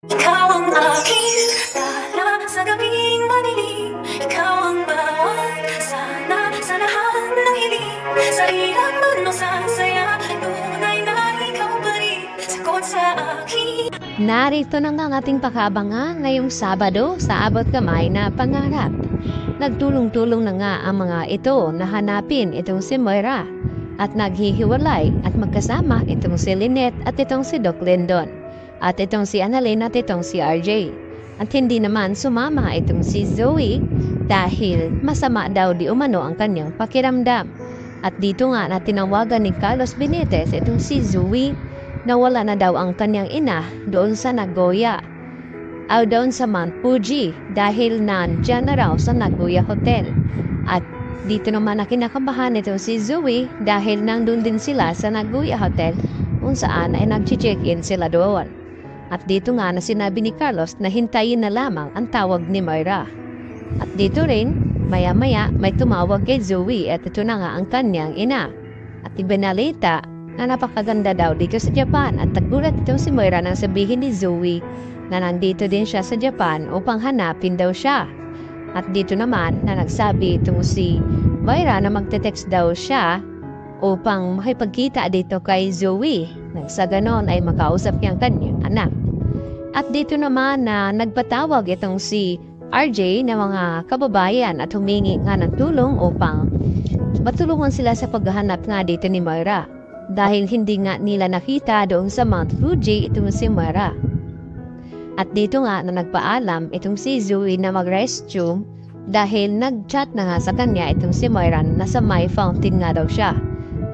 Ikaw ang aking tala sa gabing madilim. Ikaw ang bawat sana sa lahat ng hiling. Sa ilang mundo sa saya, tunay na ikaw pa rin. Sagot sa akin. Narito na nga ang ating pakabangan ngayong Sabado sa Abot Kamay na Pangarap. Nagtulong-tulong na nga ang mga ito na hanapin itong si Moira at naghihiwalay at magkasama itong si Lynette at itong si Doc Lindon at itong si Annalyn at itong si RJ. At hindi naman sumama itong si Zoe dahil masama daw di umano ang kanyang pakiramdam. At dito nga na tinawagan ni Carlos Benitez itong si Zoe na wala na daw ang kanyang ina doon sa Nagoya o doon sa Mount Fuji dahil nandyan na raw sa Nagoya Hotel. At dito naman na kinakabahan itong si Zoe dahil nandun din sila sa Nagoya Hotel kung saan ay nag-check-in sila doon. At dito nga na sinabi ni Carlos na hintayin na lamang ang tawag ni Moira. At dito rin, maya-maya may tumawag kay Zoe at ito na nga ang kanyang ina. At ibinalita na napakaganda daw dito sa Japan at nagulat itong si Moira nang sabihin ni Zoe na nandito din siya sa Japan upang hanapin daw siya. At dito naman na nagsabi itong si Moira na magte-text daw siya upang makipagkita dito kay Zoe nang sa ganon ay makausap niya ang kanyang anak. At dito naman na nagpatawag itong si RJ na mga kababayan at humingi nga ng tulong upang matulungan sila sa paghahanap nga dito ni Moira dahil hindi nga nila nakita doon sa Mount Fuji itong si Moira. At dito nga na nagpaalam itong si Zoe na mag-restroom dahil nag-chat na nga sa kanya itong si Moira na sa may fountain nga daw siya.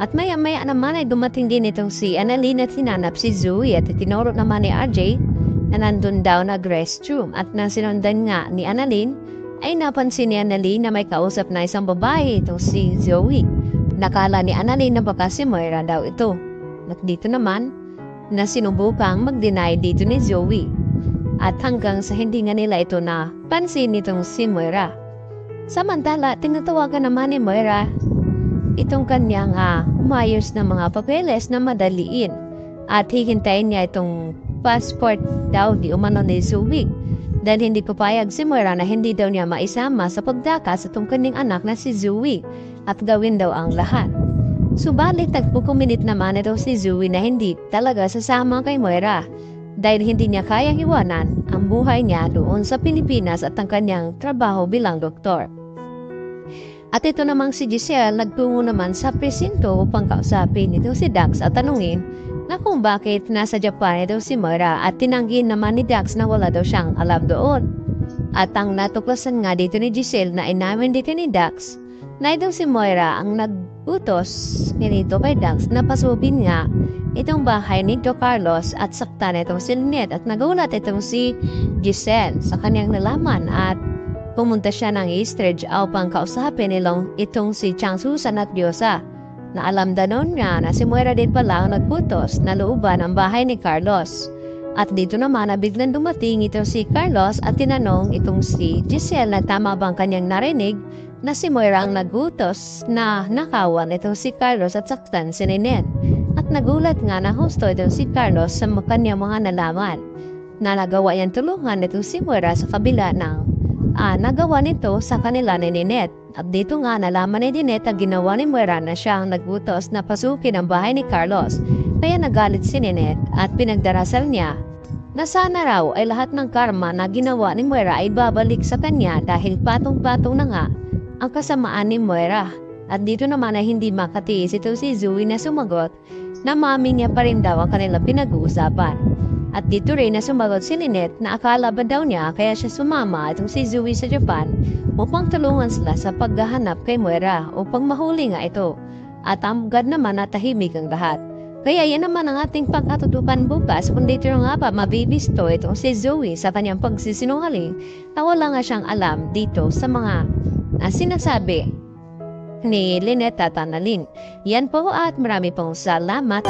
At maya-maya naman ay dumating din itong si Annalyn at hinanap si Zoe at tinuro naman ni RJ na nandun daw nag-restroom. At nang sinundan nga ni Annalyn ay napansin ni Annalyn na may kausap na isang babae itong si Zoe. Nakala ni Annalyn na baka si Moira daw ito. At dito naman na sinubukang mag-deny dito ni Zoe. At hanggang sa hindi nga nila ito na pansin nitong si Moira. Samantala, tinatawagan naman ni Moira itong kanyang umayos na mga papeles na madaliin. At hihintayin niya itong passport daw di umano ni Zoe. Dahil hindi papayag si Moira na hindi daw niya maisama sa pagdaka sa itong kanyang anak na si Zoe at gawin daw ang lahat. Subalit nagpukuminit naman ito si Zoe na hindi talaga sasama kay Moira dahil hindi niya kayang iwanan ang buhay niya doon sa Pilipinas at ang kanyang trabaho bilang doktor. At ito namang si Giselle nagtungo naman sa presinto upang kausapin ito si Dax at tanungin na kung bakit nasa Japan ito si Moira at tinanggi naman ni Dax na wala daw siyang alam doon. At ang natuklasan nga dito ni Giselle na inamin dito ni Dax na itong si Moira ang nag-utos nito kay Dax na pasubin nga itong bahay ni Doc Carlos at saktan itong si Lynette at nagulat itong si Giselle sa kanyang nalaman at pumunta siya ng Eastridge upang kausapin itong si Chang Susan at Diosa na alam danon nga na si Moira din pala ang nagputos na looban ang bahay ni Carlos. At dito naman na biglang dumating itong si Carlos at tinanong itong si Giselle na tama bang kanyang narinig na si Moira ang nagutos na nakawan itong si Carlos at saktan si Lynette. At nagulat nga na husto itong si Carlos sa kanyang mga nalaman na nagawa niyang tulungan itong si Moira sa kabila ng nagawa nito sa kanila ni Lynette. At dito nga nalaman ni Lynette ang ginawa ni Moira na siya ang nagbutos na pasukin ang bahay ni Carlos. Kaya nagalit si Lynette at pinagdarasal niya na sana raw ay lahat ng karma na ginawa ni Moira ay babalik sa kanya dahil patong-patong na nga ang kasamaan ni Moira. At dito naman ay hindi makatiis ito si Zoe na sumagot na mami niya pa rin daw ang kanilang pinag-uusapan. At dito rin na sumagot si Lynette na akala ba daw niya kaya siya sumama itong si Zoe sa Japan upang tulungan sila sa paghahanap kay Moira upang mahuli nga ito. At agad naman na tahimik ang lahat. Kaya yan naman ang ating pagkatutukan bukas kung dito nga pa mabibisto itong si Zoe sa kanyang pagsisinungaling na wala nga siyang alam dito sa mga sinasabi ni Lynette at Annalyn. Yan po at marami pong salamat.